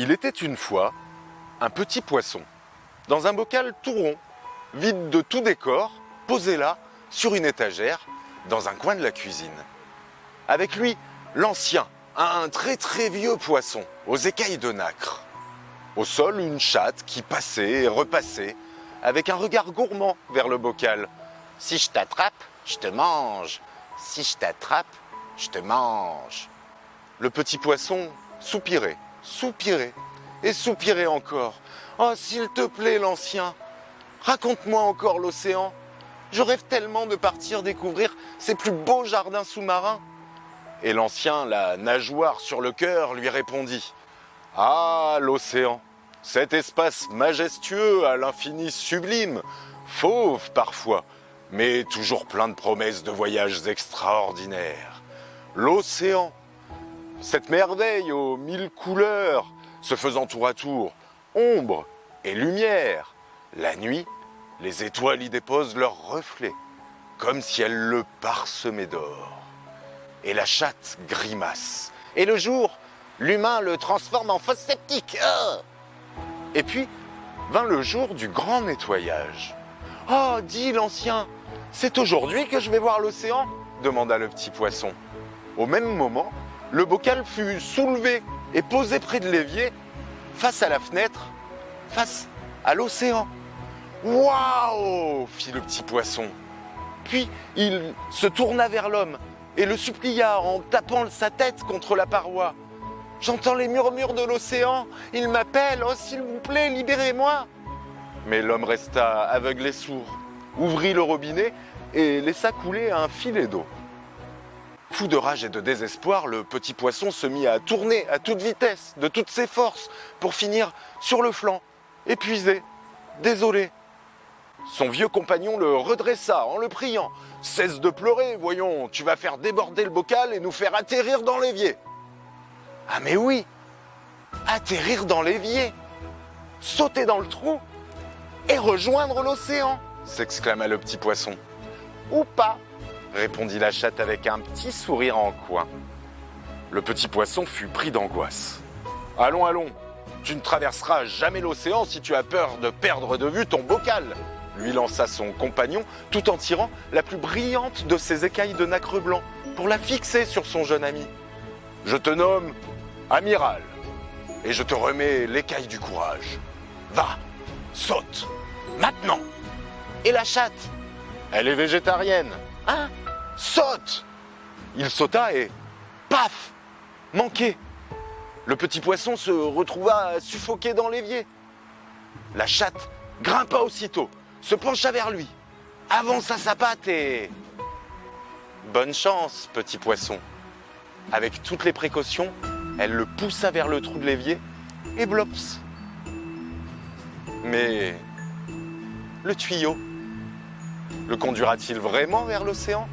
Il était une fois un petit poisson, dans un bocal tout rond, vide de tout décor, posé là, sur une étagère, dans un coin de la cuisine. Avec lui, l'ancien, un très très vieux poisson, aux écailles de nacre. Au sol, une chatte qui passait et repassait, avec un regard gourmand vers le bocal. « Si je t'attrape, je te mange. Si je t'attrape, je te mange. » Le petit poisson soupirait, soupirait et soupirait encore. « Oh, s'il te plaît, l'ancien, raconte-moi encore l'océan. Je rêve tellement de partir découvrir ces plus beaux jardins sous-marins. » Et l'ancien, la nageoire sur le cœur, lui répondit « Ah, l'océan, cet espace majestueux à l'infini sublime, fauve parfois, mais toujours plein de promesses de voyages extraordinaires. L'océan, cette merveille aux mille couleurs, se faisant tour à tour, ombre et lumière. La nuit, les étoiles y déposent leurs reflets, comme si elles le parsemaient d'or. Et la chatte grimace. Et le jour, l'humain le transforme en fausse sceptique. Oh !» Et puis vint le jour du grand nettoyage. « Oh, dit l'ancien, c'est aujourd'hui que je vais voir l'océan ?» demanda le petit poisson. Au même moment, le bocal fut soulevé et posé près de l'évier, face à la fenêtre, face à l'océan. « Waouh !» fit le petit poisson. Puis il se tourna vers l'homme et le supplia en tapant sa tête contre la paroi. « J'entends les murmures de l'océan, il m'appelle, oh s'il vous plaît, libérez-moi !» Mais l'homme resta aveugle et sourd, ouvrit le robinet et laissa couler un filet d'eau. Fou de rage et de désespoir, le petit poisson se mit à tourner à toute vitesse, de toutes ses forces, pour finir sur le flanc, épuisé, désolé. Son vieux compagnon le redressa en le priant. « Cesse de pleurer, voyons, tu vas faire déborder le bocal et nous faire atterrir dans l'évier. » « Ah mais oui, atterrir dans l'évier, sauter dans le trou et rejoindre l'océan !» s'exclama le petit poisson. « Ou pas !» répondit la chatte avec un petit sourire en coin. Le petit poisson fut pris d'angoisse. « Allons, allons, tu ne traverseras jamais l'océan si tu as peur de perdre de vue ton bocal !» lui lança son compagnon tout en tirant la plus brillante de ses écailles de nacre blanc pour la fixer sur son jeune ami. « Je te nomme amiral et je te remets l'écaille du courage. Va, saute, maintenant !» Et la chatte, elle est végétarienne. Hein ? Saute ! Il sauta et paf ! Manqué. Le petit poisson se retrouva suffoqué dans l'évier. La chatte grimpa aussitôt, se pencha vers lui, avança sa patte et... Bonne chance, petit poisson. Avec toutes les précautions, elle le poussa vers le trou de l'évier et blops. Mais le tuyau le conduira-t-il vraiment vers l'océan ?